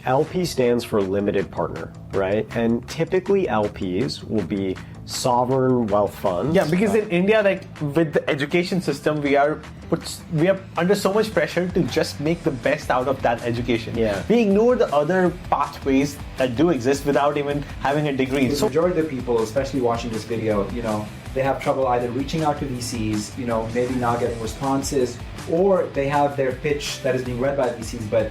LP stands for limited partner, right? And typically LPs will be sovereign wealth funds. Yeah, because in India, like with the education system, we are under so much pressure to just make the best out of that education. Yeah. We ignore the other pathways that do exist without even having a degree. The majority of the people, especially watching this video, they have trouble either reaching out to VCs, maybe not getting responses, or they have their pitch that is being read by VCs, but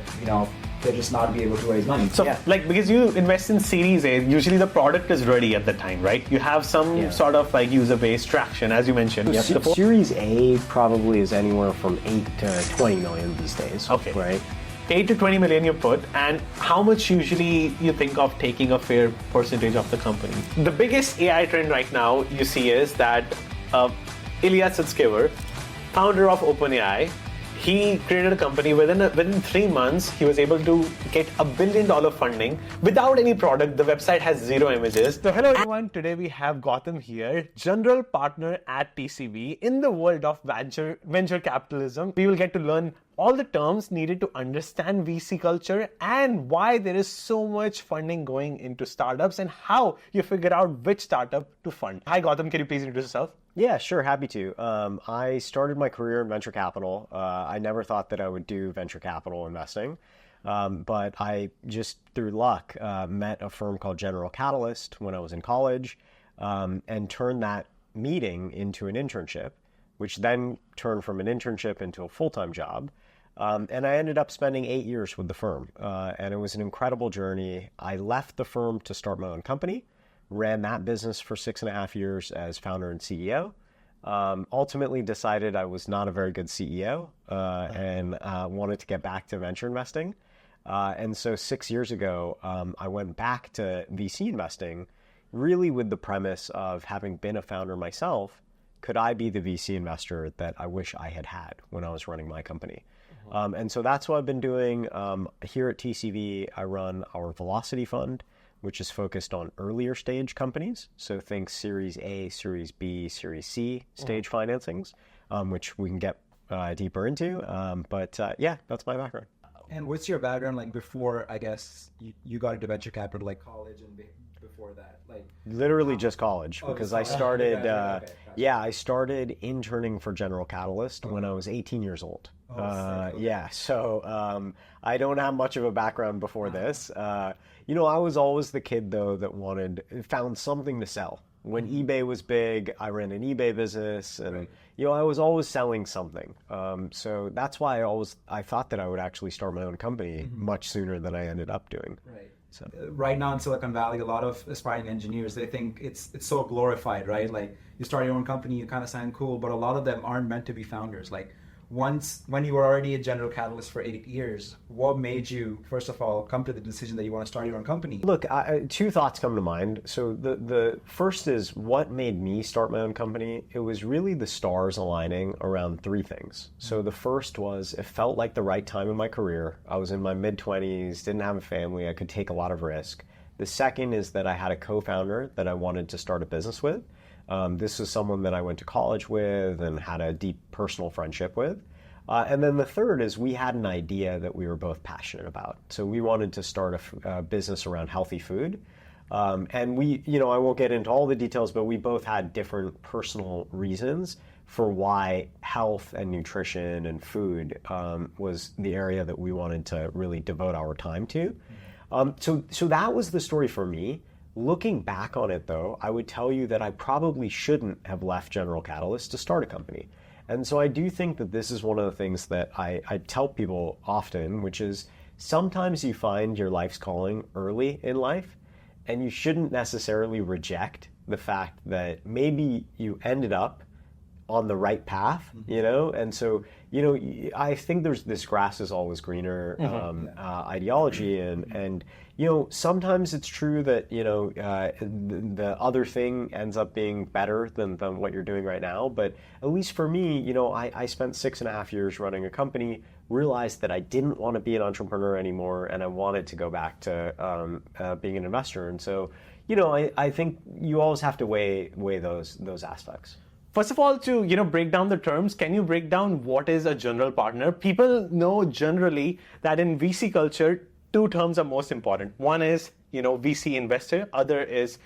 they're just not be able to raise money. So, because you invest in Series A, usually the product is ready at the time, right? You have some sort of like user-based traction, as you mentioned. Yep. Series A probably is anywhere from 8 to 20 million these days. Okay. Right? 8 to 20 million you put, and how much usually you think of taking a fair percentage of the company? The biggest AI trend right now you see is that Ilya Sutskever, founder of OpenAI, he created a company within 3 months. He was able to get $1 billion funding without any product. The website has 0 images. So hello everyone. Today we have Gautam here, general partner at TCV. In the world of venture capitalism, we will get to learn all the terms needed to understand VC culture and why there is so much funding going into startups and how you figure out which startup to fund. Hi Gautam, can you please introduce yourself? Yeah, sure, happy to. I started my career in venture capital. I never thought that I would do venture capital investing, but I just through luck met a firm called General Catalyst when I was in college and turned that meeting into an internship, which then turned from an internship into a full-time job. And I ended up spending 8 years with the firm, and it was an incredible journey. I left the firm to start my own company, ran that business for 6.5 years as founder and CEO. Ultimately decided I was not a very good CEO and wanted to get back to venture investing. And so 6 years ago, I went back to VC investing, really with the premise of having been a founder myself, could I be the VC investor that I wish I had had when I was running my company? And so that's what I've been doing. Here at TCV, I run our Velocity Fund, which is focused on earlier stage companies. So think Series A, Series B, Series C stage financings, which we can get deeper into. But that's my background. And what's your background like before, I guess, you got into venture capital, like college and before that? Like literally just college, because I started, gotcha. I started interning for General Catalyst when I was 18 years old. So I don't have much of a background before this. I was always the kid, though, that found something to sell. When eBay was big, I ran an eBay business, and I was always selling something. So that's why I thought that I would actually start my own company much sooner than I ended up doing. Right. So right now in Silicon Valley, a lot of aspiring engineers, they think it's so glorified, right? Like you start your own company, you kind of sound cool, but a lot of them aren't meant to be founders. Like when you were already a General Catalyst for 8 years, what made you, first of all, come to the decision that you want to start your own company? Look, two thoughts come to mind. So the first is what made me start my own company. It was really the stars aligning around 3 things. So the first was it felt like the right time in my career. I was in my mid-20s, didn't have a family, I could take a lot of risk. The second is that I had a co-founder that I wanted to start a business with. This is someone that I went to college with and had a deep personal friendship with. And then the third is we had an idea that we were both passionate about. So we wanted to start a business around healthy food. And we, I won't get into all the details, but we both had different personal reasons for why health and nutrition and food was the area that we wanted to really devote our time to. So that was the story for me. Looking back on it, though, I would tell you that I probably shouldn't have left General Catalyst to start a company. And so I do think that this is one of the things that I tell people often, which is sometimes you find your life's calling early in life, and you shouldn't necessarily reject the fact that maybe you ended up on the right path, And so, I think there's this grass is always greener ideology, and sometimes it's true that the other thing ends up being better than what you're doing right now. But at least for me, I spent 6.5 years running a company, realized that I didn't want to be an entrepreneur anymore, and I wanted to go back to being an investor. And so, I think you always have to weigh those aspects. First of all, to break down the terms, can you break down what is a general partner? People know generally that in VC culture, two terms are most important. One is, VC investor. Other is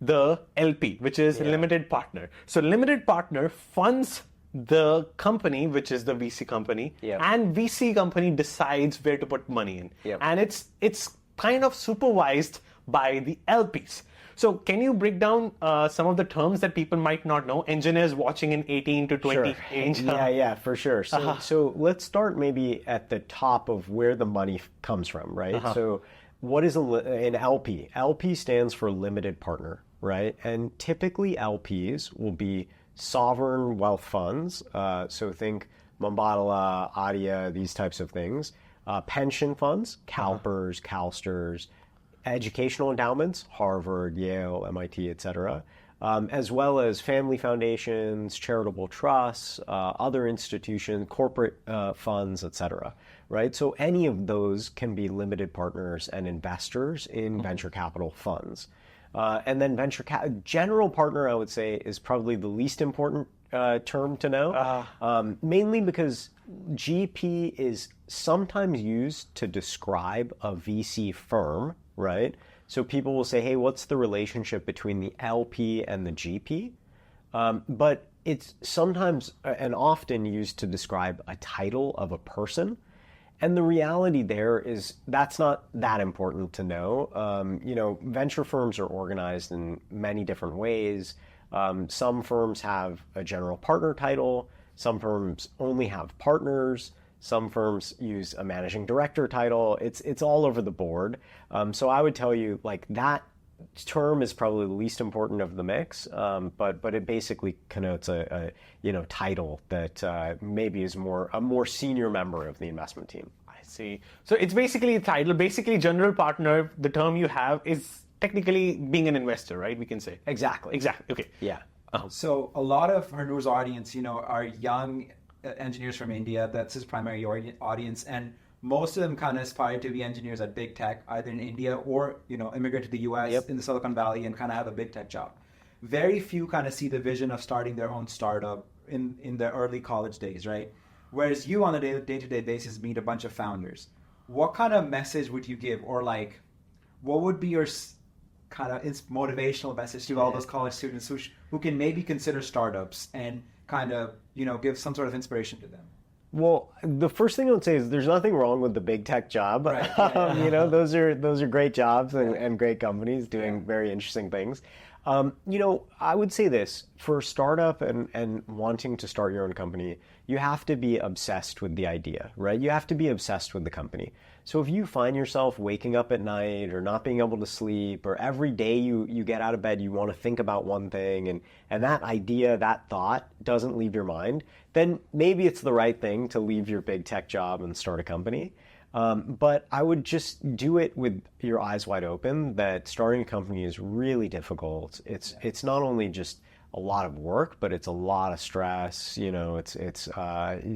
the LP, which is limited partner. So limited partner funds the company, which is the VC company, and VC company decides where to put money in. And it's kind of supervised by the LPs. So can you break down some of the terms that people might not know? Engineers watching in 18 to 20 age. Yeah, for sure. So let's start maybe at the top of where the money comes from, right? So what is an LP? LP stands for limited partner, right? And typically LPs will be sovereign wealth funds. So think Mubadala, ADIA, these types of things. Pension funds, CalPERS, CalSTRS, educational endowments, Harvard, Yale, MIT, etc., as well as family foundations, charitable trusts, other institutions, corporate funds, etc. Right? So any of those can be limited partners and investors in venture capital funds. And then general partner, I would say, is probably the least important term to know, mainly because GP is sometimes used to describe a VC firm, right? So people will say, hey, what's the relationship between the LP and the GP? But it's sometimes and often used to describe a title of a person. And the reality there is that's not that important to know. Venture firms are organized in many different ways. Some firms have a general partner title. Some firms only have partners. Some firms use a managing director title. It's all over the board. So I would tell you, like, that term is probably the least important of the mix, but it basically connotes a title that maybe is a more senior member of the investment team. I see. So it's basically a title. Basically, general partner, the term you have is technically being an investor, right? We can say. Exactly. Okay. Yeah. So a lot of Harnoor's audience, are young engineers from India. That's his primary audience, and most of them kind of aspire to be engineers at big tech, either in India or immigrate to the US in the Silicon Valley and kind of have a big tech job. Very few kind of see the vision of starting their own startup in their early college days, right? Whereas you on a day-to-day basis meet a bunch of founders. What kind of message would you give, or like, what would be your kind of motivational message to all those college students who can maybe consider startups and kind of give some sort of inspiration to them? Well, the first thing I would say is there's nothing wrong with the big tech job. Right. Those are great jobs and great companies doing very interesting things. I would say this, for a startup and wanting to start your own company, you have to be obsessed with the idea, right? You have to be obsessed with the company. So if you find yourself waking up at night or not being able to sleep, or every day you get out of bed, you want to think about one thing, and that idea, that thought doesn't leave your mind, then maybe it's the right thing to leave your big tech job and start a company. But I would just do it with your eyes wide open that starting a company is really difficult. It's not only just a lot of work, but it's a lot of stress. It's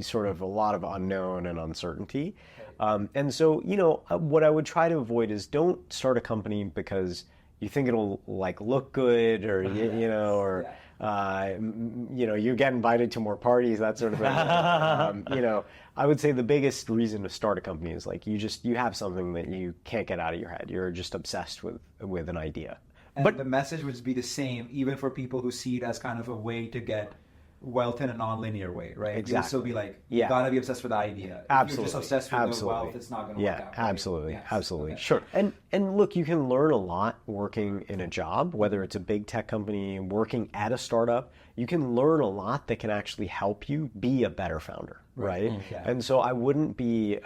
sort of a lot of unknown and uncertainty. And so, what I would try to avoid is don't start a company because you think it'll look good, or you get invited to more parties, that sort of thing. I would say the biggest reason to start a company is you have something that you can't get out of your head. You're just obsessed with an idea. But the message would be the same, even for people who see it as kind of a way to get wealth in a non-linear way, right? Exactly. You'll still be you gotta be obsessed with the idea. Absolutely. If you're just obsessed with the wealth, it's not gonna work out. Right? Absolutely. Yes. Absolutely. Okay. Sure. And look, you can learn a lot working in a job, whether it's a big tech company, working at a startup. You can learn a lot that can actually help you be a better founder, right? Yeah. And so I wouldn't be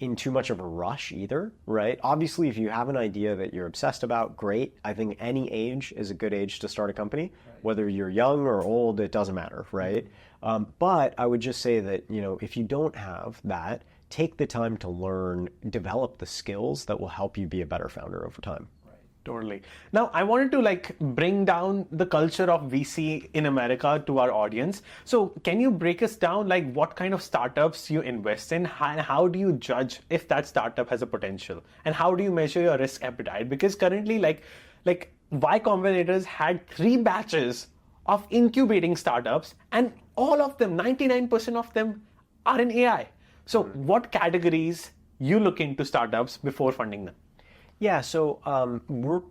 in too much of a rush either, right? Obviously, if you have an idea that you're obsessed about, great. I think any age is a good age to start a company. Right. Whether you're young or old, it doesn't matter, right? But I would just say that, if you don't have that, take the time to learn, develop the skills that will help you be a better founder over time. Totally. Now, I wanted to bring down the culture of VC in America to our audience. So can you break us down what kind of startups you invest in, and how do you judge if that startup has a potential, and how do you measure your risk appetite? Because currently Y Combinator's had 3 batches of incubating startups, and all of them, 99% of them, are in AI. So what categories you look into startups before funding them? Yeah, so we're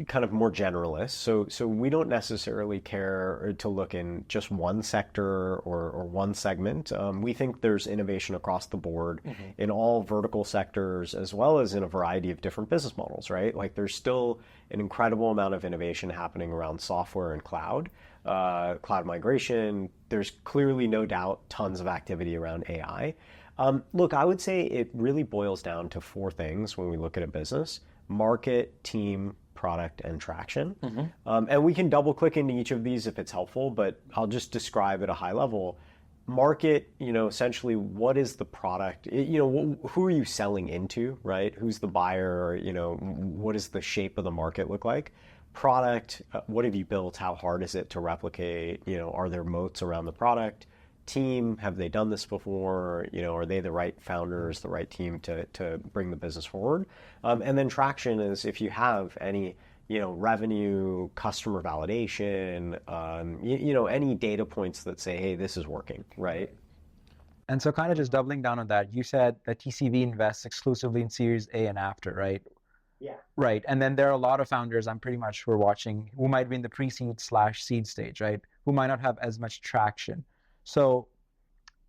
kind of more generalists. So we don't necessarily care to look in just one sector or one segment. We think there's innovation across the board in all vertical sectors, as well as in a variety of different business models, right? Like there's still an incredible amount of innovation happening around software and cloud migration. There's clearly no doubt tons of activity around AI. Look, I would say it really boils down to four things when we look at a business: market, team, product, and traction. And we can double click into each of these if it's helpful, but I'll just describe at a high level. Market, essentially what is the product? Who are you selling into, right? Who's the buyer? What does the shape of the market look like? Product, what have you built? How hard is it to replicate? Are there moats around the product? Team, have they done this before? Are they the right founders, the right team to bring the business forward? And then traction is if you have any, revenue, customer validation, any data points that say, hey, this is working, right? And so kind of just doubling down on that, you said that TCV invests exclusively in Series A and after, right? Yeah. Right. And then there are a lot of founders I'm pretty much sure watching who might be in the pre-seed/seed stage, right? Who might not have as much traction. So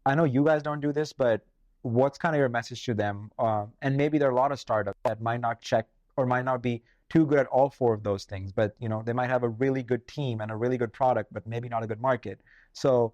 I know you guys don't do this, but what's kind of your message to them? And maybe there are a lot of startups that might not check or might not be too good at all four of those things, but they might have a really good team and a really good product, but maybe not a good market. So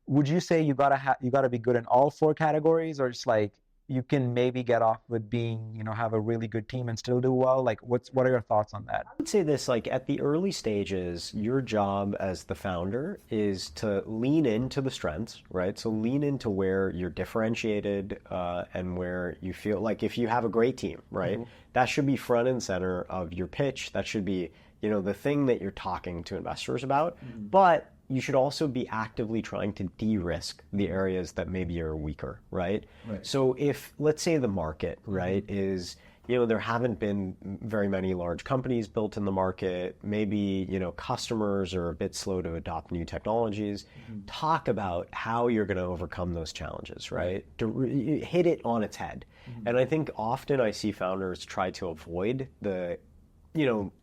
would you say you gotta be good in all four categories, or just like you can maybe get off with being, have a really good team and still do well? Like what are your thoughts on that? I would say this, like at the early stages, your job as the founder is to lean into the strengths, right? So lean into where you're differentiated and where you feel like if you have a great team, right? That should be front and center of your pitch. That should be, the thing that you're talking to investors about. But you should also be actively trying to de-risk the areas that maybe are weaker, right? So if, let's say the market, right, is, there haven't been very many large companies built in the market, maybe, customers are a bit slow to adopt new technologies, talk about how you're going to overcome those challenges, right? To hit it on its head. And I think often I see founders try to avoid the,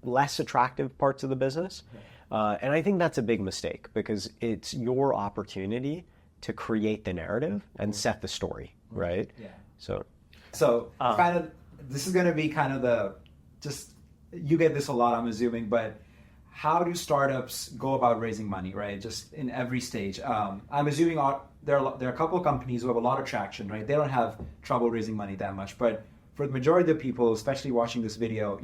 less attractive parts of the business. And I think that's a big mistake because it's your opportunity to create the narrative and set the story, right? Yeah. So kind of, this is going to be kind of you get this a lot, I'm assuming, but how do startups go about raising money, right? Just in every stage. I'm assuming there are a couple of companies who have a lot of traction, right? They don't have trouble raising money that much, but for the majority of the people, especially watching this video,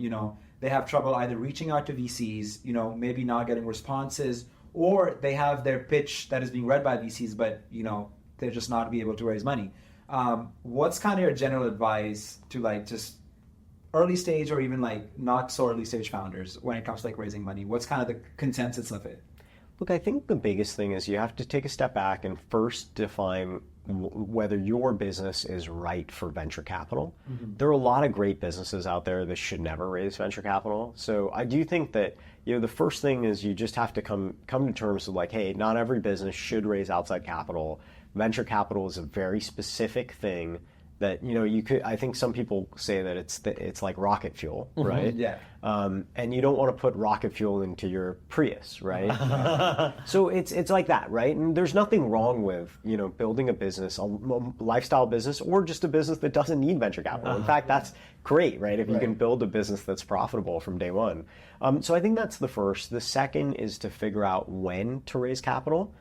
they have trouble either reaching out to VCs, maybe not getting responses, or they have their pitch that is being read by VCs, but, they're just not be able to raise money. What's kind of your general advice to just early stage or even not so early stage founders when it comes to raising money? What's kind of the consensus of it? Look, I think the biggest thing is you have to take a step back and first define whether your business is right for venture capital. There are a lot of great businesses out there that should never raise venture capital. So I do think that the first thing is you just have to come to terms with hey, not every business should raise outside capital. Venture capital is a very specific thing that you could. I think some people say that it's like rocket fuel, right? Yeah. And you don't want to put rocket fuel into your Prius, right? So it's like that, right? And there's nothing wrong with building a business, a lifestyle business, or just a business that doesn't need venture capital. In fact, that's great, right? If you can build a business that's profitable from day one. So I think that's the first. The second is to figure out when to raise capital,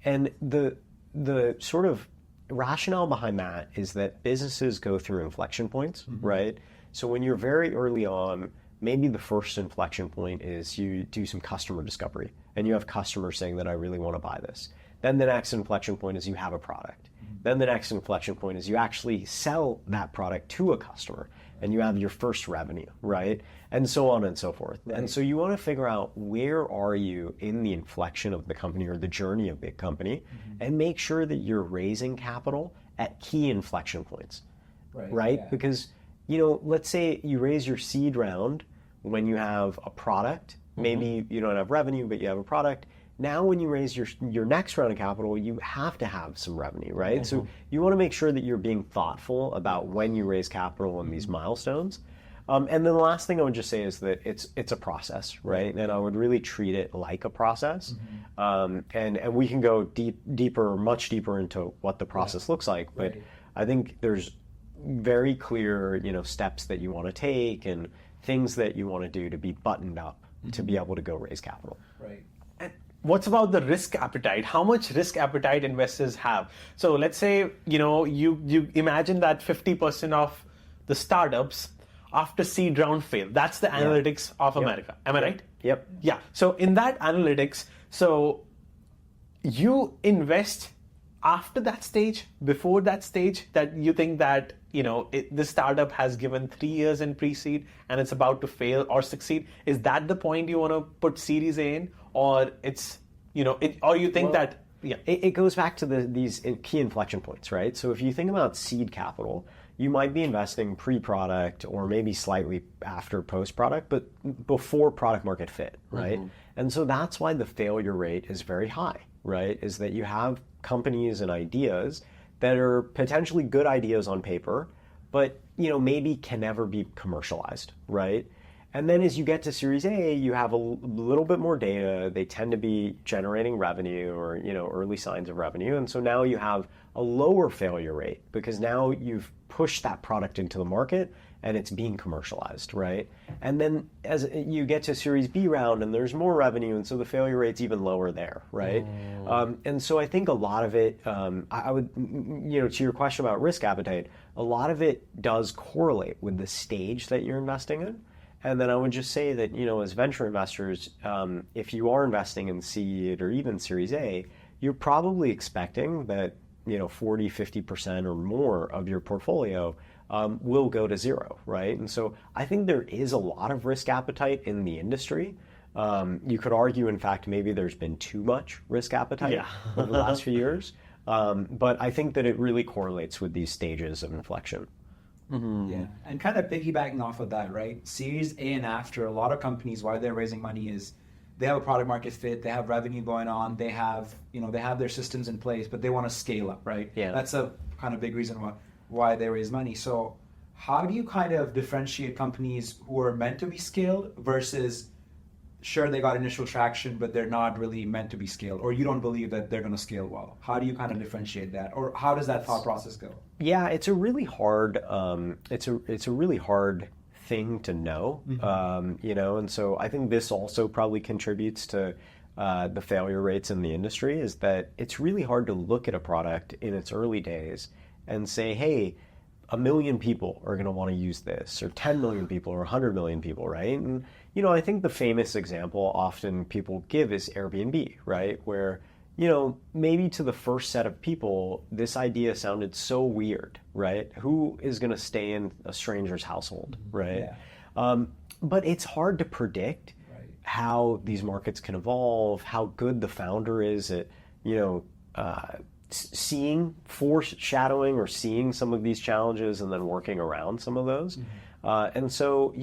and the sort of rationale behind that is that businesses go through inflection points, right? So when you're very early on, maybe the first inflection point is you do some customer discovery and you have customers saying that I really want to buy this. Then the next inflection point is you have a product. Then the next inflection point is you actually sell that product to a customer and you have your first revenue, right? And so on and so forth. And so you want to figure out where are you in the inflection of the company or the journey of the company and make sure that you're raising capital at key inflection points, right? Yeah. Because, let's say you raise your seed round when you have a product, maybe you don't have revenue, but you have a product. Now when you raise your next round of capital, you have to have some revenue, right? So you want to make sure that you're being thoughtful about when you raise capital and these milestones. And then the last thing I would just say is that it's a process, right? And I would really treat it like a process. And we can go much deeper into what the process looks like. But I think there's very clear, steps that you want to take and things that you want to do to be buttoned up to be able to go raise capital. Right. And what's about the risk appetite? How much risk appetite investors have? So let's say, you imagine that 50% of the startups after seed round fail. That's the analytics of America. Am I right? Yep. Yeah. So in that analytics, so you invest after that stage, before that stage, that you think that the startup has given 3 years in pre-seed and it's about to fail or succeed. Is that the point you want to put Series A in, or it's or you think that it goes back to these key inflection points, right? So if you think about seed capital, you might be investing pre-product or maybe slightly after post-product, but before product market fit, right? And so that's why the failure rate is very high, right? Is that you have companies and ideas that are potentially good ideas on paper, but maybe can never be commercialized, right? And then as you get to Series A, you have a little bit more data. They tend to be generating revenue or early signs of revenue, and so now you have a lower failure rate because now you've pushed that product into the market and it's being commercialized, right? And then as you get to Series B round and there's more revenue, and so the failure rate's even lower there, right? And so I think a lot of it, I would, to your question about risk appetite, a lot of it does correlate with the stage that you're investing in. And then I would just say that, as venture investors, if you are investing in seed or even Series A, you're probably expecting that, 40, 50% or more of your portfolio will go to zero, right? And so I think there is a lot of risk appetite in the industry. You could argue, in fact, maybe there's been too much risk appetite over the last few years. But I think that it really correlates with these stages of inflection. Yeah, and kind of piggybacking off of that, right? Series A and after, a lot of companies, why they're raising money is they have a product market fit, they have revenue going on, they have their systems in place, but they want to scale up, right? Yeah. That's a kind of big reason why they raise money. So how do you kind of differentiate companies who are meant to be scaled versus, sure, they got initial traction, but they're not really meant to be scaled, or you don't believe that they're going to scale well? How do you kind of differentiate that, or how does that thought process go? Yeah, it's a really hard. It's a really hard thing to know, and so I think this also probably contributes to the failure rates in the industry. Is that it's really hard to look at a product in its early days and say, hey, 1 million people are going to want to use this, or 10 million people, or 100 million people, right? And I think the famous example often people give is Airbnb, right? Where maybe to the first set of people, this idea sounded so weird, right? Who is going to stay in a stranger's household, right? Yeah. But it's hard to predict how these markets can evolve, how good the founder is at, foreshadowing or seeing some of these challenges and then working around some of those. And so,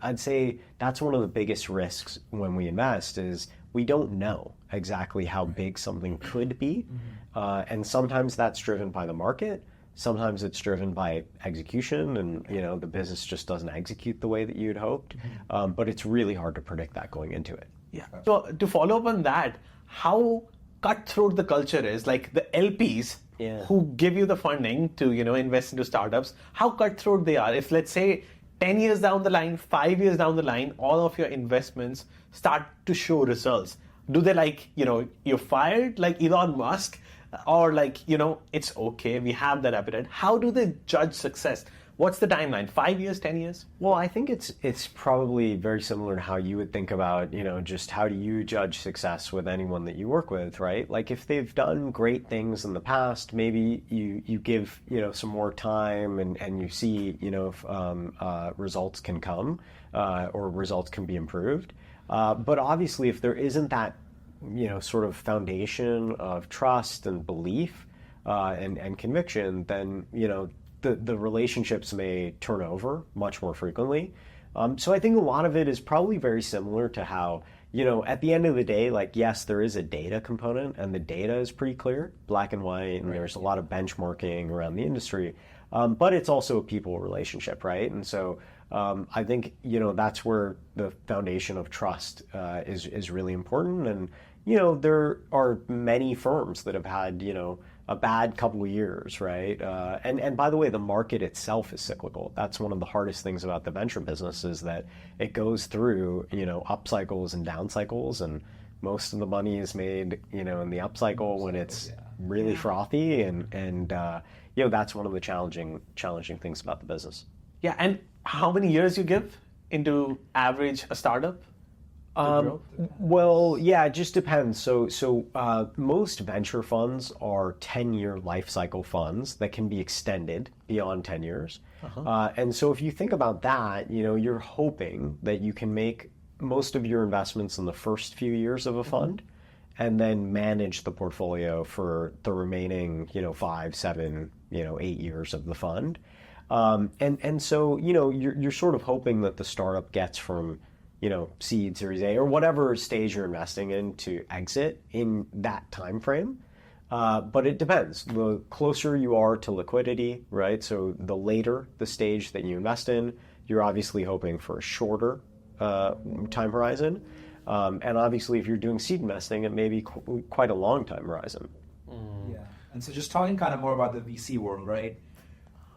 I'd say that's one of the biggest risks when we invest is we don't know exactly how big something could be. And sometimes that's driven by the market. Sometimes it's driven by execution and, the business just doesn't execute the way that you'd hoped. But it's really hard to predict that going into it. Yeah. So to follow up on that, how cutthroat the culture is, like the LPs who give you the funding to, invest into startups, how cutthroat they are. If, let's say, 10 years down the line, 5 years down the line, all of your investments start to show results. Do they you're fired like Elon Musk, or it's okay, we have that appetite? How do they judge success? What's the timeline? 5 years, 10 years? Well, I think it's probably very similar to how you would think about, just how do you judge success with anyone that you work with, right? Like if they've done great things in the past, maybe you give, some more time and you see, if results can come or results can be improved. But obviously, if there isn't that, sort of foundation of trust and belief and conviction, then, the relationships may turn over much more frequently. So I think a lot of it is probably very similar to how, at the end of the day, like, yes, there is a data component, and the data is pretty clear, black and white, and there's a lot of benchmarking around the industry. But it's also a people relationship, right? And so I think, that's where the foundation of trust is really important. And, there are many firms that have had, a bad couple of years, right? And by the way, the market itself is cyclical. That's one of the hardest things about the venture business is that it goes through, up cycles and down cycles, and most of the money is made, in the up cycle when it's really frothy, and that's one of the challenging things about the business. Yeah, and how many years you give into average a startup? Well, yeah, it just depends. So most venture funds are 10-year life cycle funds that can be extended beyond 10 years. And so if you think about that, you're hoping that you can make most of your investments in the first few years of a fund, and then manage the portfolio for the remaining, 5, 7, 8 years of the fund. And so, you're sort of hoping that the startup gets from seed, Series A, or whatever stage you're investing in to exit in that time frame. But it depends. The closer you are to liquidity, right? So the later the stage that you invest in, you're obviously hoping for a shorter time horizon. And obviously, if you're doing seed investing, it may be quite a long time horizon. Yeah. And so just talking kind of more about the VC world, right?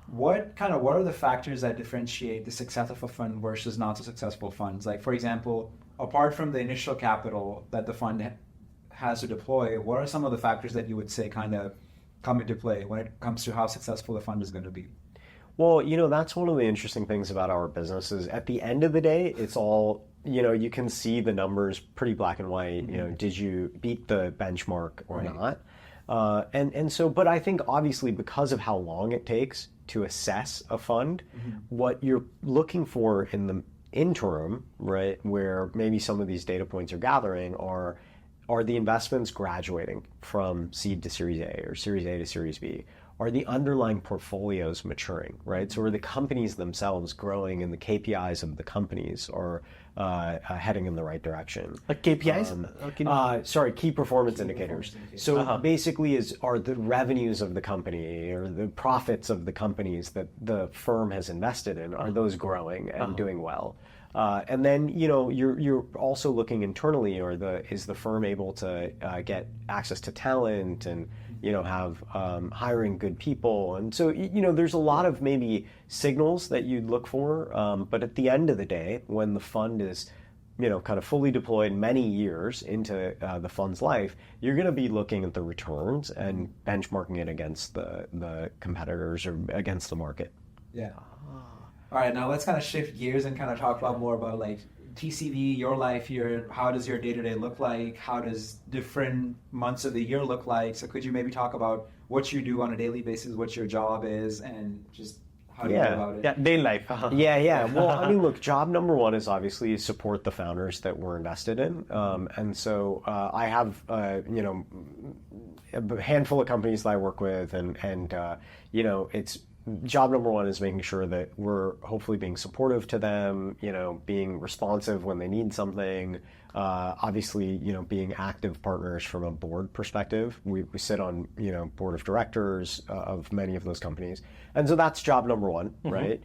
What are the factors that differentiate the success of a fund versus not so successful funds? Like, for example, apart from the initial capital that the fund has to deploy, what are some of the factors that you would say kind of come into play when it comes to how successful the fund is going to be? Well, that's one of the interesting things about our business is at the end of the day, it's all, you can see the numbers pretty black and white. Did you beat the benchmark or not? And so, but I think obviously because of how long it takes to assess a fund, what you're looking for in the interim, right, where maybe some of these data points are gathering are the investments graduating from seed to Series A or Series A to Series B? Are the underlying portfolios maturing, right? So are the companies themselves growing and the KPIs of the companies are heading in the right direction? Like KPIs? Sorry, key performance indicators. So basically are the revenues of the company or the profits of the companies that the firm has invested in, are those growing and doing well? And then, you're also looking internally, is the firm able to get access to talent and, have hiring good people. And so, there's a lot of maybe signals that you'd look for. But at the end of the day, when the fund is, kind of fully deployed many years into the fund's life, you're going to be looking at the returns and benchmarking it against the competitors or against the market. Yeah. All right, now let's kind of shift gears and kind of talk about more about like TCV, your life here. How does your day-to-day look like? How does different months of the year look like? So could you maybe talk about what you do on a daily basis, what your job is, and just how do you go about it? Yeah, day life. Yeah. Well, I mean, look, job number one is obviously support the founders that we're invested in. And so I have, a handful of companies that I work with, and it's job number one is making sure that we're hopefully being supportive to them, being responsive when they need something. Obviously, being active partners from a board perspective. We sit on, board of directors of many of those companies. And so that's job number one, right?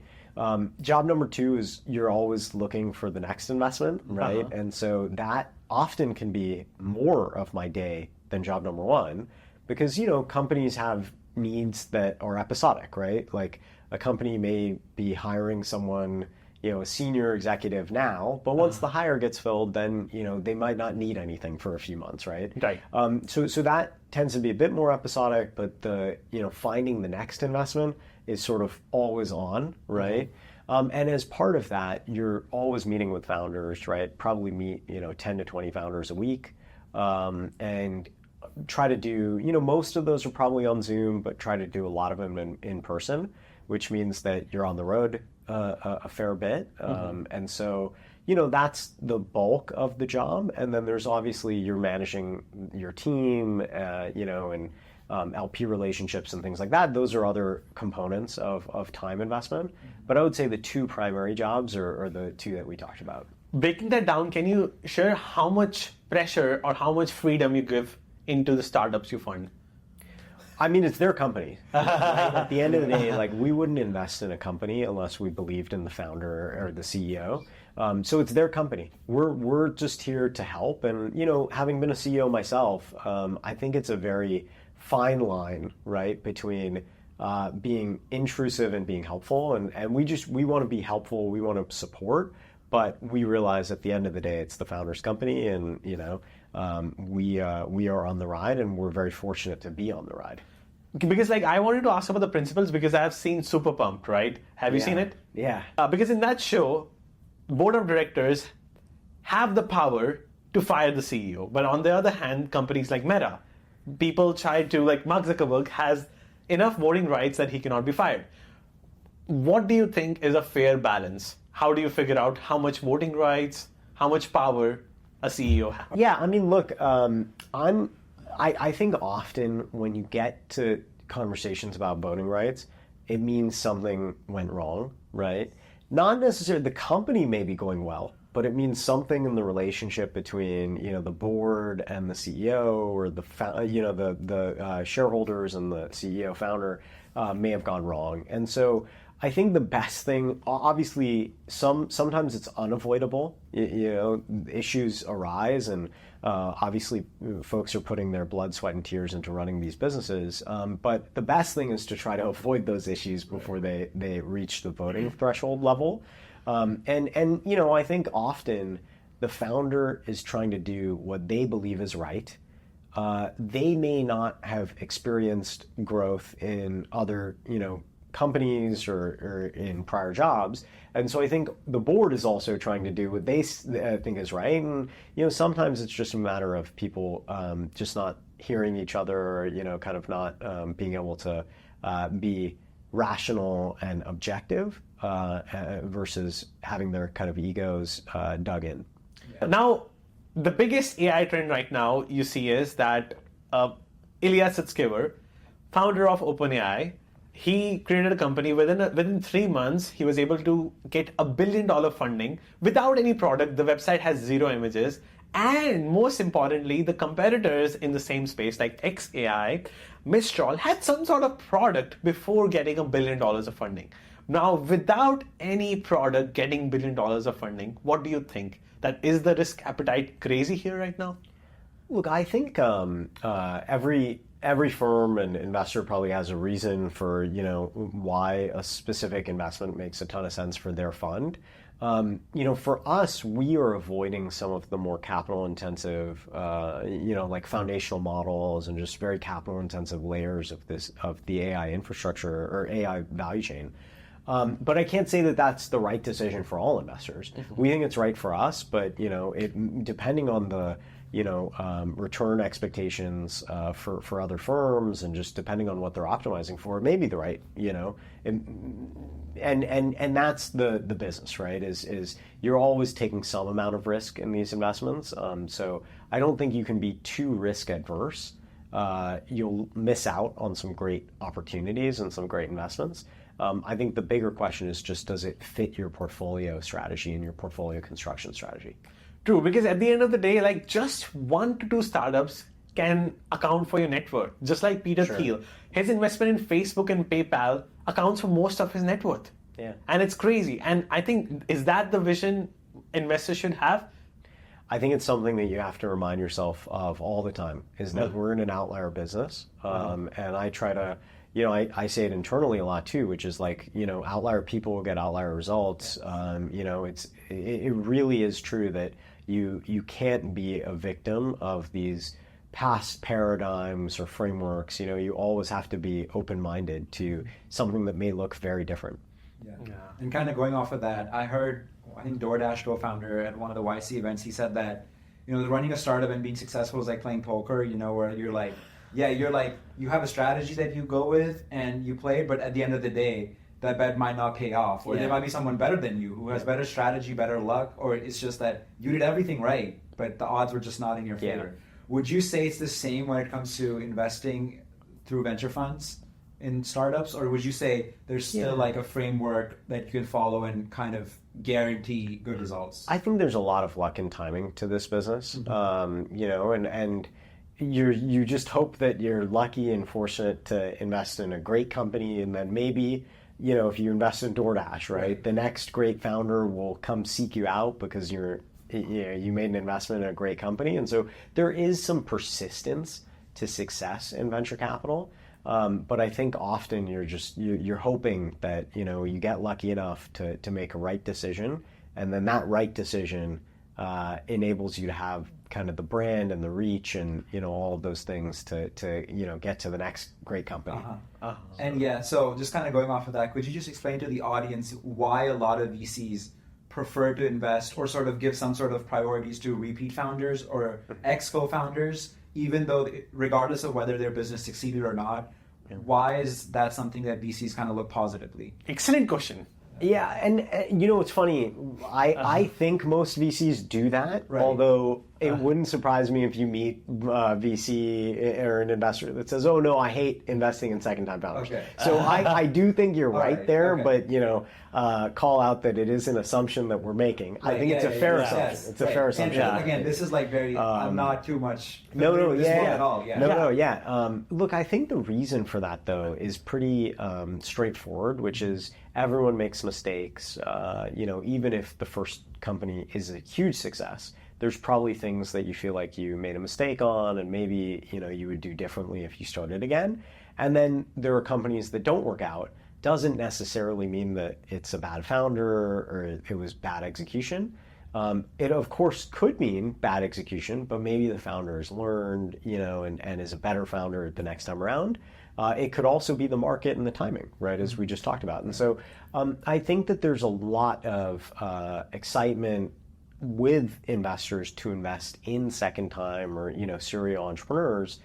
Job number two is you're always looking for the next investment, right? And so that often can be more of my day than job number one because, companies have needs that are episodic, right? Like a company may be hiring someone, a senior executive now, but once the hire gets filled, then, they might not need anything for a few months, right? Right. So that tends to be a bit more episodic, but finding the next investment is sort of always on, right? And as part of that, you're always meeting with founders, right? Probably meet, 10 to 20 founders a week. And try to do, most of those are probably on Zoom, but try to do a lot of them in person, which means that you're on the road a fair bit. And so, that's the bulk of the job. And then there's obviously you're managing your team, and LP relationships and things like that. Those are other components of time investment. But I would say the two primary jobs are the two that we talked about. breaking that down, can you share how much pressure or how much freedom you give into the startups you fund? I mean, it's their company. At the end of the day, like, we wouldn't invest in a company unless we believed in the founder or the CEO. So it's their company. We're just here to help. And, you know, having been a CEO myself, I think it's a very fine line, right, between being intrusive and being helpful. And we want to be helpful. We want to support. But we realize at the end of the day, it's the founder's company. And, you know, we are on the ride, and we're very fortunate to be on the ride. Because, like, I wanted to ask about the principles because I have seen Super Pumped, right? Have you seen it? Yeah. Because in that show, board of directors have the power to fire the CEO. But on the other hand, companies like Meta, people try to, like, Mark Zuckerberg has enough voting rights that he cannot be fired. What do you think is a fair balance? How do you figure out how much voting rights, how much power a CEO has? Yeah, I mean, look, I think often when you get to conversations about voting rights, it means something went wrong, right? Not necessarily the company may be going well, but it means something in the relationship between, you know, the board and the CEO, or the shareholders and the CEO founder may have gone wrong. And so I think the best thing, obviously, sometimes it's unavoidable. You know, issues arise, and obviously, folks are putting their blood, sweat, and tears into running these businesses. But the best thing is to try to avoid those issues before they reach the voting threshold level. And you know, I think often the founder is trying to do what they believe is right. They may not have experienced growth in other, you know, companies or in prior jobs. And so I think the board is also trying to do what they think is right. And, you know, sometimes it's just a matter of people just not hearing each other, or, you know, kind of not being able to be rational and objective versus having their kind of egos dug in. Now, the biggest AI trend right now you see is that Ilya Sutskever, founder of OpenAI, he created a company. Within 3 months, he was able to get $1 billion funding without any product. The website has 0 images. And most importantly, the competitors in the same space, like XAI, Mistral, had some sort of product before getting $1 billion of funding. Now, without any product getting $1 billion of funding, what do you think? That is the risk appetite crazy here right now? Look, I think every firm and investor probably has a reason for, you know, why a specific investment makes a ton of sense for their fund. You know, for us, we are avoiding some of the more capital intensive, you know, like foundational models and just very capital intensive layers of the AI infrastructure or AI value chain. But I can't say that that's the right decision for all investors. Mm-hmm. We think it's right for us, but, you know, depending on the, you know, return expectations for other firms, and just depending on what they're optimizing for, it may be the right, you know, and that's the business, right? Is you're always taking some amount of risk in these investments. So I don't think you can be too risk adverse. You'll miss out on some great opportunities and some great investments. I think the bigger question is just, does it fit your portfolio strategy and your portfolio construction strategy? True, because at the end of the day, like, just 1 to 2 startups can account for your net worth. Just like Peter Thiel, his investment in Facebook and PayPal accounts for most of his net worth. Yeah. And it's crazy. And I think, is that the vision investors should have? I think it's something that you have to remind yourself of all the time, is that we're in an outlier business. And I try to, you know, I say it internally a lot too, which is like, you know, outlier people will get outlier results. You know, it really is true that you can't be a victim of these past paradigms or frameworks. You know, you always have to be open-minded to something that may look very different. Yeah. And kind of going off of that, I think DoorDash co-founder at one of the YC events, he said that, you know, running a startup and being successful is like playing poker, you know, where you're like, you have a strategy that you go with and you play, but at the end of the day, that bet might not pay off. Or there might be someone better than you who has better strategy, better luck, or it's just that you did everything right, but the odds were just not in your favor. Would you say it's the same when it comes to investing through venture funds? in startups, or would you say there's still like a framework that you can follow and kind of guarantee good results? I think there's a lot of luck and timing to this business, and you just hope that you're lucky and fortunate to invest in a great company, and then maybe, if you invest in DoorDash, right, the next great founder will come seek you out because you made an investment in a great company. And so there is some persistence to success in venture capital. But I think often you're hoping that, you get lucky enough to make a right decision, and then that right decision enables you to have kind of the brand and the reach and, all of those things to get to the next great company. And so just kind of going off of that, could you just explain to the audience why a lot of VCs prefer to invest or sort of give some sort of priorities to repeat founders or ex-co-founders, even though, regardless of whether their business succeeded or not? Why is that something that VCs kind of look positively? Excellent question. Yeah, and it's funny. I think most VCs do that, although it wouldn't surprise me if you meet a VC or an investor that says, "Oh no, I hate investing in second-time founders." Okay. So I do think you're right there, but call out that it is an assumption that we're making. I think it's a fair assumption. Yes. It's a fair assumption. And again, this is like very. I'm not too much. At all. Look, I think the reason for that though is pretty straightforward, which is everyone makes mistakes. Even if the first company is a huge success, there's probably things that you feel like you made a mistake on, and maybe you would do differently if you started again. And then there are companies that don't work out. Doesn't necessarily mean that it's a bad founder or it was bad execution. It of course could mean bad execution, but maybe the founder has learned, and is a better founder the next time around. It could also be the market and the timing, right, as we just talked about. And so I think that there's a lot of excitement with investors to invest in second time or, serial entrepreneurs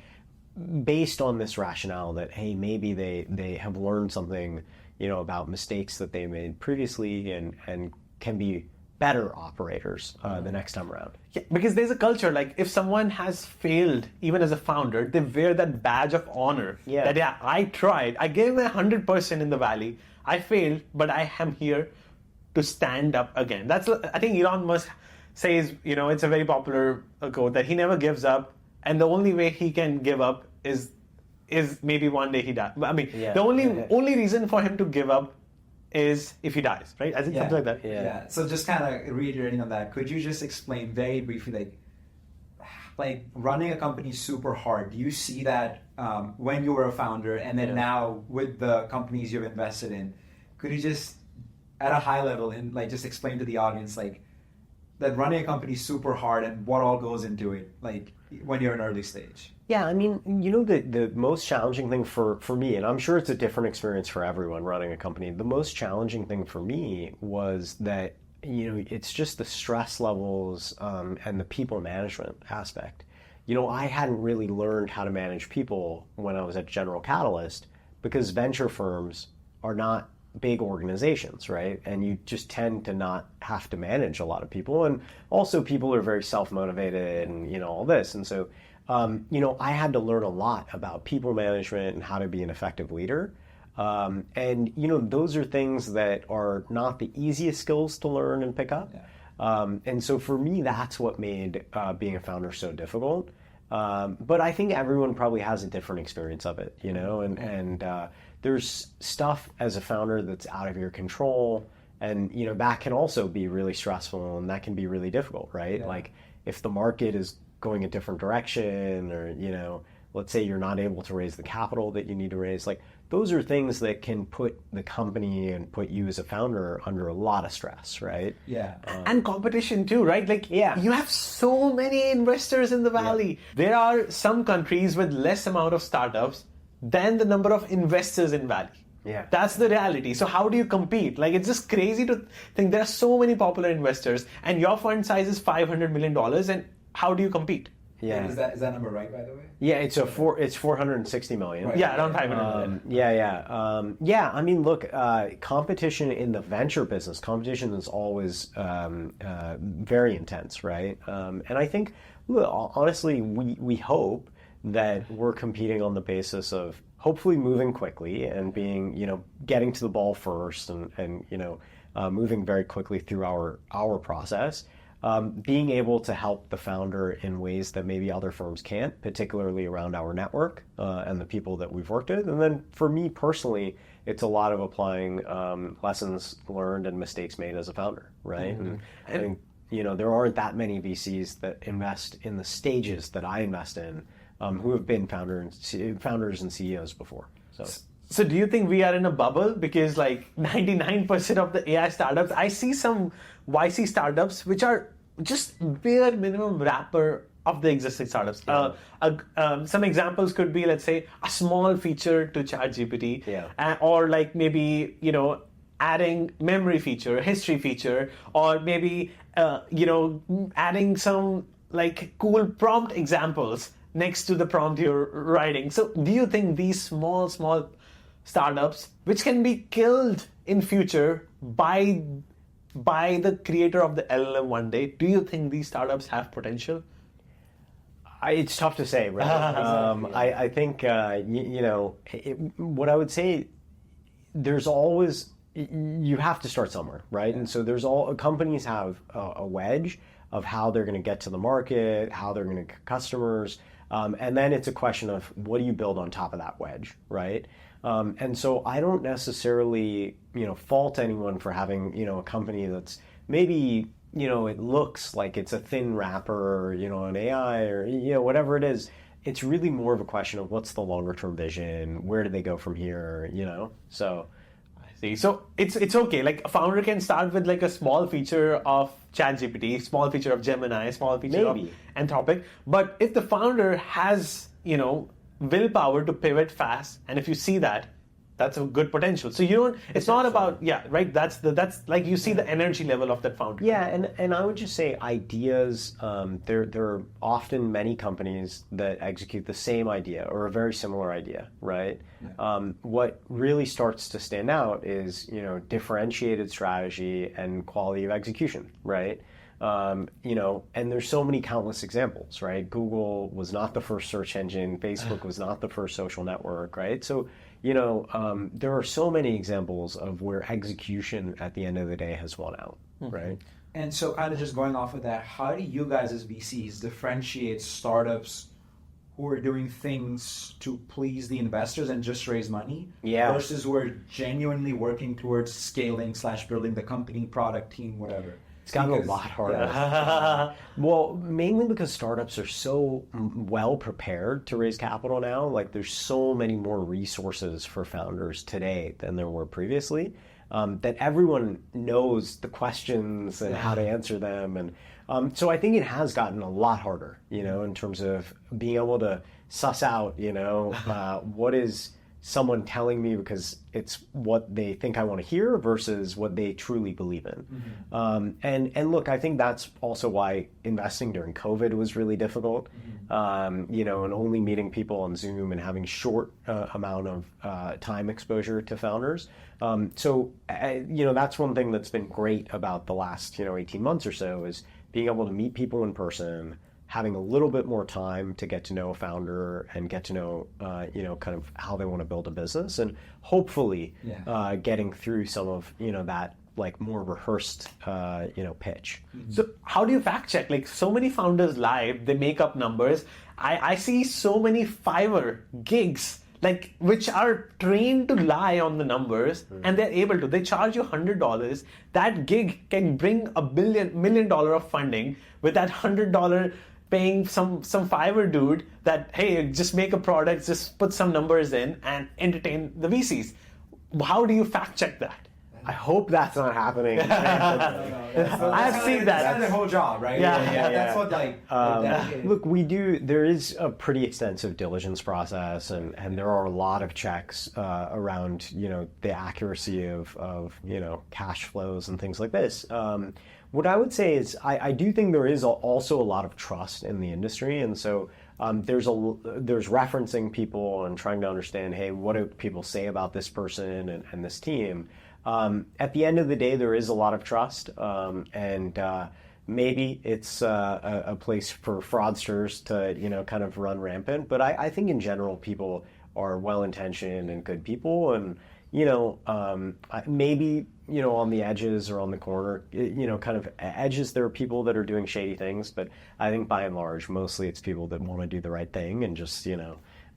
based on this rationale that, hey, maybe they have learned something, about mistakes that they made previously and can be better operators the next time around. Yeah, because there's a culture, like if someone has failed, even as a founder, they wear that badge of honor. That, I tried. I gave my 100% in the valley. I failed, but I am here to stand up again. That's, I think Elon Musk says, it's a very popular quote that he never gives up. And the only way he can give up is maybe one day he dies. I mean, the only reason for him to give up is if he dies, right? I think something like that. Yeah. So just kind of reiterating on that, could you just explain very briefly, like running a company super hard? Do you see that when you were a founder, and then now with the companies you've invested in? Could you just, at a high level, and like just explain to the audience, like that running a company super hard and what all goes into it, like when you're in early stage? Yeah, I mean, the most challenging thing for me, and I'm sure it's a different experience for everyone running a company, the most challenging thing for me was that, it's just the stress levels and the people management aspect. I hadn't really learned how to manage people when I was at General Catalyst because venture firms are not big organizations, right? And you just tend to not have to manage a lot of people. And also people are very self-motivated and, all this. And so, I had to learn a lot about people management and how to be an effective leader. And those are things that are not the easiest skills to learn and pick up. And so for me, that's what made being a founder so difficult. But I think everyone probably has a different experience of it, and there's stuff as a founder that's out of your control, and that can also be really stressful, and that can be really difficult, right? Like if the market is going a different direction, or let's say you're not able to raise the capital that you need to raise, like those are things that can put the company and put you as a founder under a lot of stress, right? And competition too, right? Like you have so many investors in the valley. There are some countries with less amount of startups than the number of investors in valley. That's the reality. So how do you compete? Like, it's just crazy to think there are so many popular investors and your fund size is $500 million, and how do you compete? Is that number right, by the way? Yeah, it's 460 million. Right. Yeah, around 500 million. I mean, look, competition in the venture business, competition is always very intense, right? And I think, honestly, we hope that we're competing on the basis of hopefully moving quickly and being, getting to the ball first and moving very quickly through our process. Being able to help the founder in ways that maybe other firms can't, particularly around our network and the people that we've worked with. And then for me personally, it's a lot of applying lessons learned and mistakes made as a founder, right? And I think, there aren't that many VCs that invest in the stages that I invest in who have been founders and CEOs before. So do you think we are in a bubble? Because like 99% of the AI startups, I see some YC startups which are just bare minimum wrapper of the existing startups. Some examples could be, let's say, a small feature to ChatGPT, or like maybe, adding memory feature, history feature, or maybe, adding some like cool prompt examples next to the prompt you're writing. So do you think these small startups, which can be killed in future by the creator of the LLM one day, do you think these startups have potential? It's tough to say, right? I think, what I would say, there's always, you have to start somewhere, right? And so companies have a wedge of how they're going to get to the market, how they're going to get customers, and then it's a question of what do you build on top of that wedge, right? And so I don't necessarily, fault anyone for having, a company that's maybe, it looks like it's a thin wrapper, or, an AI or, whatever it is. It's really more of a question of what's the longer term vision? Where do they go from here? So. I see. So it's okay. Like a founder can start with like a small feature of ChatGPT, small feature of Gemini, small feature of Anthropic. But if the founder has, willpower to pivot fast, and if you see that, that's a good potential. So you don't, it's not about, right, that's like you see the energy level of that founder. Yeah, and I would just say ideas, there are often many companies that execute the same idea or a very similar idea, right? What really starts to stand out is, differentiated strategy and quality of execution, right? And there's so many countless examples, right? Google was not the first search engine. Facebook was not the first social network, right? So, there are so many examples of where execution at the end of the day has won out, right? And so kind of just going off of that, how do you guys as VCs differentiate startups who are doing things to please the investors and just raise money versus who are genuinely working towards scaling / building the company, product, team, whatever? It's gotten a lot harder. Well, mainly because startups are so well prepared to raise capital now. Like there's so many more resources for founders today than there were previously, that everyone knows the questions and how to answer them. And so I think it has gotten a lot harder, in terms of being able to suss out, what is someone telling me because it's what they think I want to hear versus what they truly believe in. And look, I think that's also why investing during COVID was really difficult, and only meeting people on Zoom and having short amount of time exposure to founders. So that's one thing that's been great about the last 18 months or so is being able to meet people in person, having a little bit more time to get to know a founder and get to know, kind of how they want to build a business, and hopefully getting through some of, that like more rehearsed, pitch. So how do you fact check? Like so many founders lie, they make up numbers. I see so many Fiverr gigs, like which are trained to lie on the numbers, and they're able to. They charge you $100. That gig can bring $1 million of funding with that $100 paying some Fiverr dude that, hey, just make a product, just put some numbers in and entertain the VCs. How do you fact check that? I hope that's not happening. I have seen that. That's their whole job, right? Yeah. That's what look, there is a pretty extensive diligence process, and there are a lot of checks around, the accuracy of cash flows and things like this. What I would say is I do think there is also a lot of trust in the industry, and so there's referencing people and trying to understand, hey, what do people say about this person and this team? At the end of the day, there is a lot of trust, and maybe it's a place for fraudsters to kind of run rampant. But I think in general, people are well-intentioned and good people, and maybe on the edges or on the corner, kind of edges, there are people that are doing shady things, but I think by and large, mostly it's people that want to do the right thing and just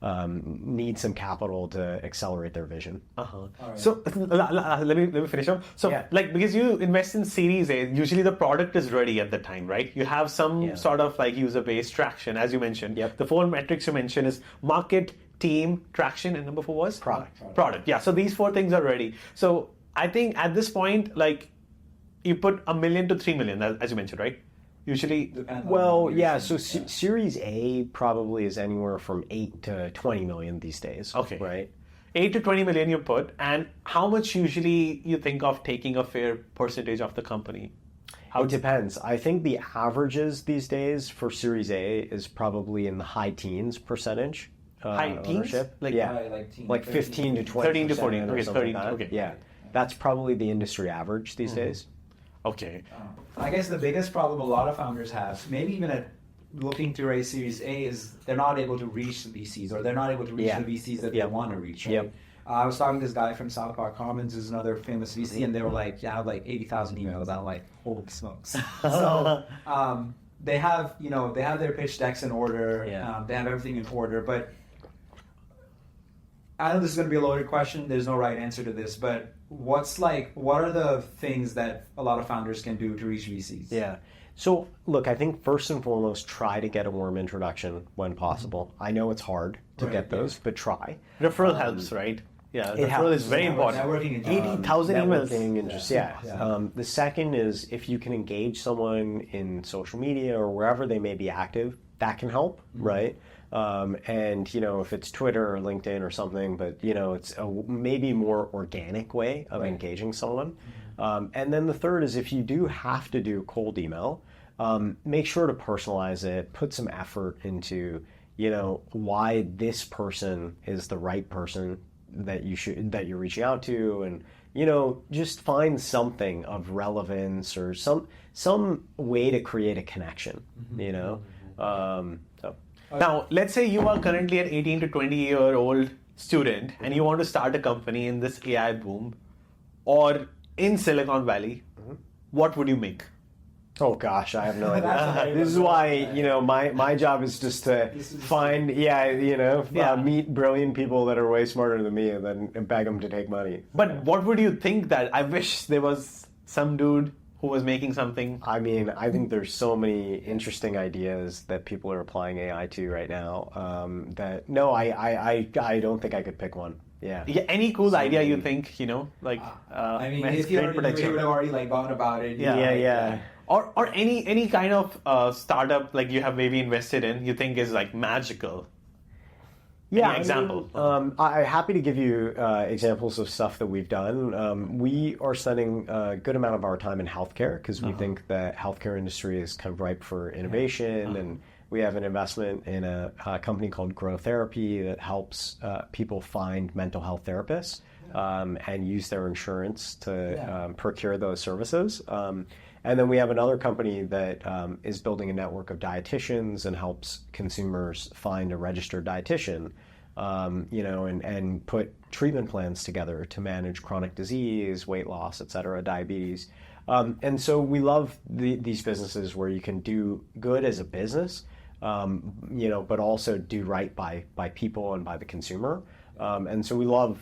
need some capital to accelerate their vision. Right. So let me finish up. So because you invest in Series A, usually the product is ready at the time, right? You have some sort of like user-based traction, as you mentioned. The 4 metrics you mentioned is market, team, traction, and number 4 was? Product. Yeah, so these 4 things are ready. So I think at this point, like you put $1 million to $3 million, as you mentioned, right? Usually, so Series A probably is anywhere from 8 to 20 million these days. Okay. Right? 8 to 20 million you put, and how much usually you think of taking a fair percentage of the company? It depends. I think the averages these days for Series A is probably in the high teens percentage. High teens? Ownership. Like 15 to 20. 13 to 14. Okay, 13. Okay. Yeah. That's probably the industry average these days. Okay. I guess the biggest problem a lot of founders have, maybe even looking to raise Series A, is they're not able to reach the VCs, or they're not able to reach the VCs that they want to reach. Right? I was talking to this guy from South Park Commons, who's another famous VC, and they were like, I have like 80,000 emails. I'm like, holy smokes. So they have their pitch decks in order. They have everything in order, but I know this is going to be a loaded question. There's no right answer to this, but what are the things that a lot of founders can do to reach VCs? Yeah. So look, I think first and foremost, try to get a warm introduction when possible. I know it's hard to get those, but try. Referral helps, right? Yeah, referral is very important. Networking, 80,000 emails. And just, the second is if you can engage someone in social media or wherever they may be active, that can help, right? And if it's Twitter or LinkedIn or something, but it's a maybe more organic way of engaging someone. And then the third is if you do have to do cold email, make sure to personalize it, put some effort into why this person is the right person that you're reaching out to, and just find something of relevance or some way to create a connection. Now, let's say you are currently an 18 to 20-year-old student and you want to start a company in this AI boom or in Silicon Valley. What would you make? Oh gosh, I have no idea. This is why, my job is just to find, meet brilliant people that are way smarter than me and then beg them to take money. But what would you think that, I wish there was some dude who was making something? I mean, I think there's so many interesting ideas that people are applying AI to right now I don't think I could pick one. Yeah. Any cool idea you think, if you would have already gone about it. Yeah. Or any kind of startup like you have maybe invested in, you think is like magical. Yeah, example. I'm happy to give you examples of stuff that we've done. We are spending a good amount of our time in healthcare because we think the healthcare industry is kind of ripe for innovation, and we have an investment in a company called Grow Therapy that helps people find mental health therapists and use their insurance to procure those services. And then we have another company that is building a network of dietitians and helps consumers find a registered dietitian, and put treatment plans together to manage chronic disease, weight loss, et cetera, diabetes. And so we love these businesses where you can do good as a business, but also do right by people and by the consumer. And so we love,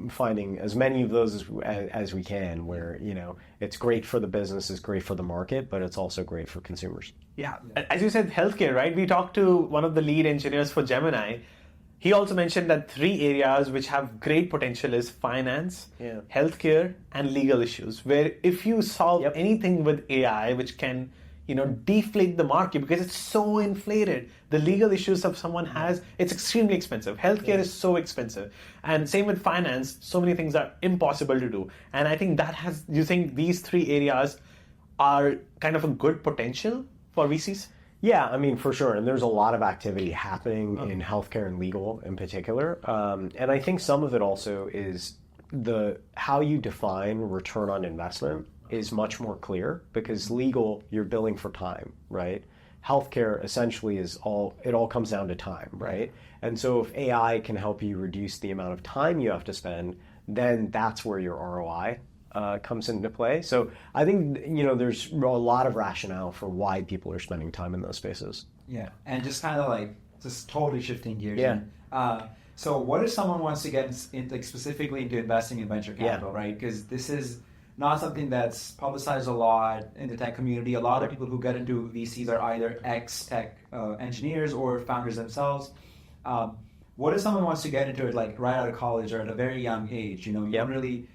finding as many of those as we can, where it's great for the business, it's great for the market, but it's also great for consumers. Yeah, as you said, healthcare, right? We talked to one of the lead engineers for Gemini. He also mentioned that 3 areas which have great potential is finance, healthcare, and legal issues. Where if you solve anything with AI, which can deflate the market because it's so inflated. The legal issues of someone has, it's extremely expensive. Healthcare is so expensive. And same with finance, so many things are impossible to do. And I think you think these 3 areas are kind of a good potential for VCs? Yeah, I mean, for sure. And there's a lot of activity happening in healthcare and legal in particular. And I think some of it also is how you define return on investment is much more clear, because legal, you're billing for time, right? healthcare essentially it all comes down to time, right? And so if AI can help you reduce the amount of time you have to spend, then that's where your ROI comes into play. So I think, there's a lot of rationale for why people are spending time in those spaces. Yeah, and just kind of like, just totally shifting gears. Yeah. So what if someone wants to get like specifically into investing in venture capital, right? Because this is not something that's publicized a lot in the tech community. A lot of people who get into VCs are either ex-tech engineers or founders themselves. What if someone wants to get into it like right out of college or at a very young age? You don't really...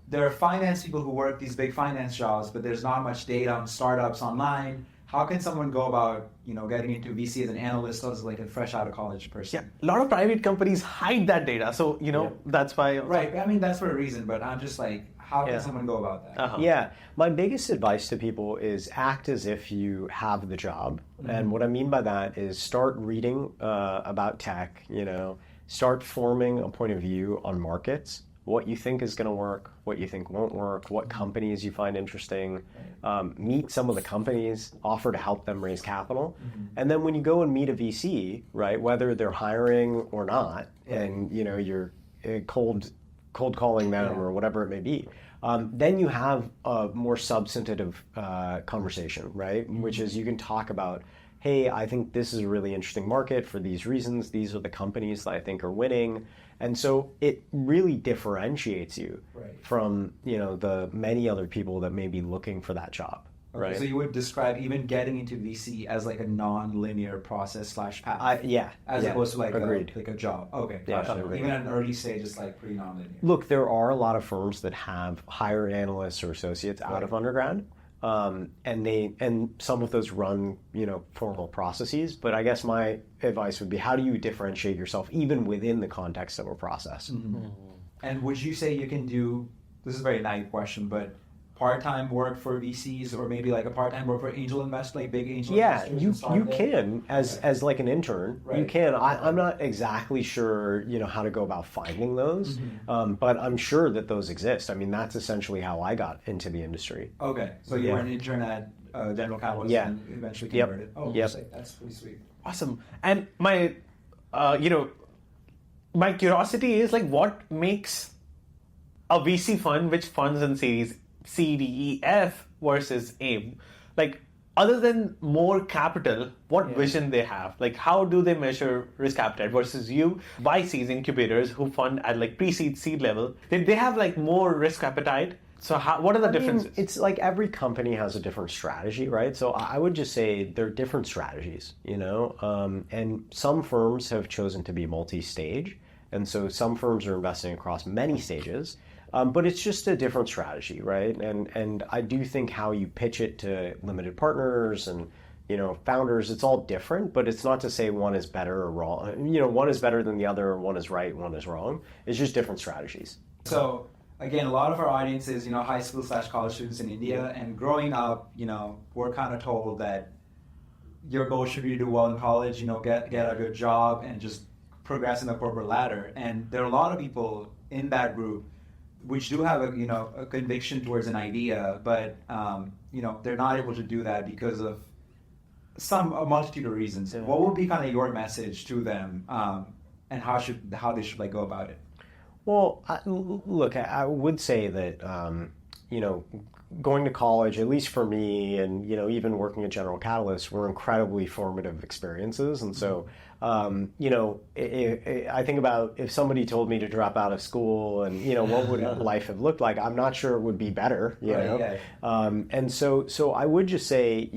There are finance people who work these big finance jobs, but there's not much data on startups online. How can someone go about, getting into VC as an analyst or as like a fresh out of college person? Yeah, a lot of private companies hide that data, so that's why. Right, I mean that's for a reason, but I'm just like, how can someone go about that? Uh-huh. Yeah, my biggest advice to people is act as if you have the job, and what I mean by that is start reading about tech. Start forming a point of view on markets. What you think is going to work, what you think won't work, what companies you find interesting, meet some of the companies, offer to help them raise capital. And then when you go and meet a VC, right, whether they're hiring or not, and you're cold calling them or whatever it may be, then you have a more substantive conversation, right, which is you can talk about, hey, I think this is a really interesting market for these reasons. These are the companies that I think are winning. And so it really differentiates you from, the many other people that may be looking for that job. Okay, right. So you would describe even getting into VC as like a non-linear process / path. As opposed to like a job. Okay. Gotcha. Even at an early stage, it's like pretty non-linear. Look, there are a lot of firms that have hired analysts or associates out of undergrad. And some of those run, formal processes. But I guess my advice would be, how do you differentiate yourself even within the context of a process? And would you say you can do, this is a very naive question, but part-time work for VCs or maybe like a part-time work for angel investors, like big angel investors? Yeah, you can as like an intern. Right. You can. I'm not exactly sure, how to go about finding those, but I'm sure that those exist. I mean, that's essentially how I got into the industry. Okay, so you were an intern at General Catalyst and eventually converted. That's pretty sweet. Awesome. And my, my curiosity is like, what makes a VC fund which funds in series C, D, E, F versus A? Like, other than more capital, what vision they have? Like, how do they measure risk appetite versus you, YCs, incubators who fund at like pre-seed, seed level? They have like more risk appetite. So what are the differences? It's like every company has a different strategy, right? So I would just say they're different strategies, and some firms have chosen to be multi-stage. And so some firms are investing across many stages. But it's just a different strategy, right? And I do think how you pitch it to limited partners and founders, it's all different. But it's not to say one is better or wrong. One is better than the other, one is right, one is wrong. It's just different strategies. So again, a lot of our audience is high school / college students in India, and growing up, we're kind of told that your goal should be to do well in college, get a good job and just progress in the corporate ladder. And there are a lot of people in that group which do have a conviction towards an idea, but they're not able to do that because of a multitude of reasons. What would be kind of your message to them, and how they should like go about it? Well, look, I would say that going to college, at least for me, and even working at General Catalyst, were incredibly formative experiences. And so, I think about if somebody told me to drop out of school, and what would life have looked like? I'm not sure it would be better. And so I would just say,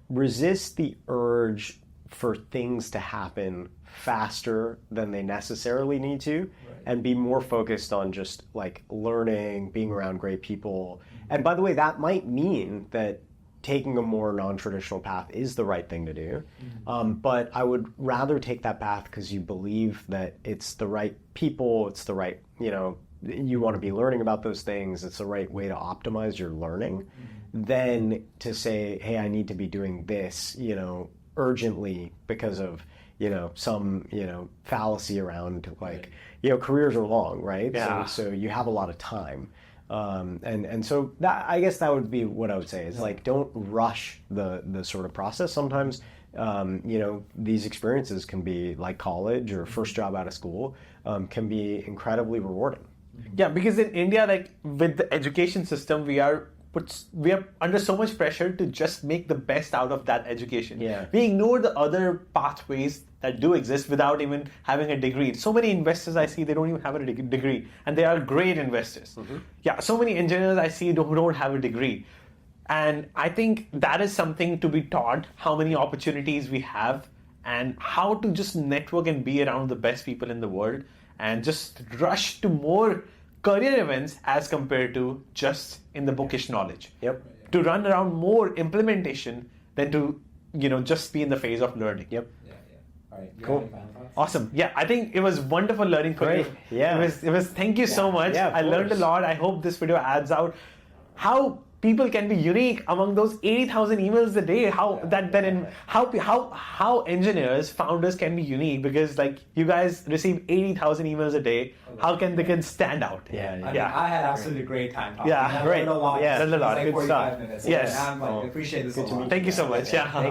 resist the urge for things to happen faster than they necessarily need to, and be more focused on just like learning, being around great people. And by the way, that might mean that taking a more non-traditional path is the right thing to do. But I would rather take that path because you believe that it's the right people, it's the right, you want to be learning about those things, it's the right way to optimize your learning, than to say, hey, I need to be doing this, urgently because of, some, fallacy around like, careers are long, right? Yeah. So you have a lot of time. And so that, I guess that would be what I would say is like, don't rush the sort of process. Sometimes, these experiences can be like college or first job out of school, can be incredibly rewarding. Yeah, because in India, like with the education system, we are under so much pressure to just make the best out of that education. Yeah. We ignore the other pathways that do exist without even having a degree. So many investors I see, they don't even have a degree, and they are great investors. Yeah, so many engineers I see who don't have a degree. And I think that is something to be taught, how many opportunities we have and how to just network and be around the best people in the world and just rush to more career events as compared to just in the bookish knowledge. Yep. To run around more implementation than to, just be in the phase of learning. Yep. All right. You Cool. have any final thoughts? Awesome. Yeah, I think it was wonderful learning from Great. you. Yeah. It was thank you so much. Yeah, of I learned a course. lot. I hope this video adds out how people can be unique among those 80,000 emails a day. How engineers, founders can be unique, because like you guys receive 80,000 emails a day. How can they stand out? Yeah, I mean, Yeah. I had absolutely great time talking. Yeah, I great. learned a lot. Yeah, It was learned a lot. like Good 45 stuff. minutes. Yes. And I'm like, I appreciate this a lot. Thank you so much. Yeah.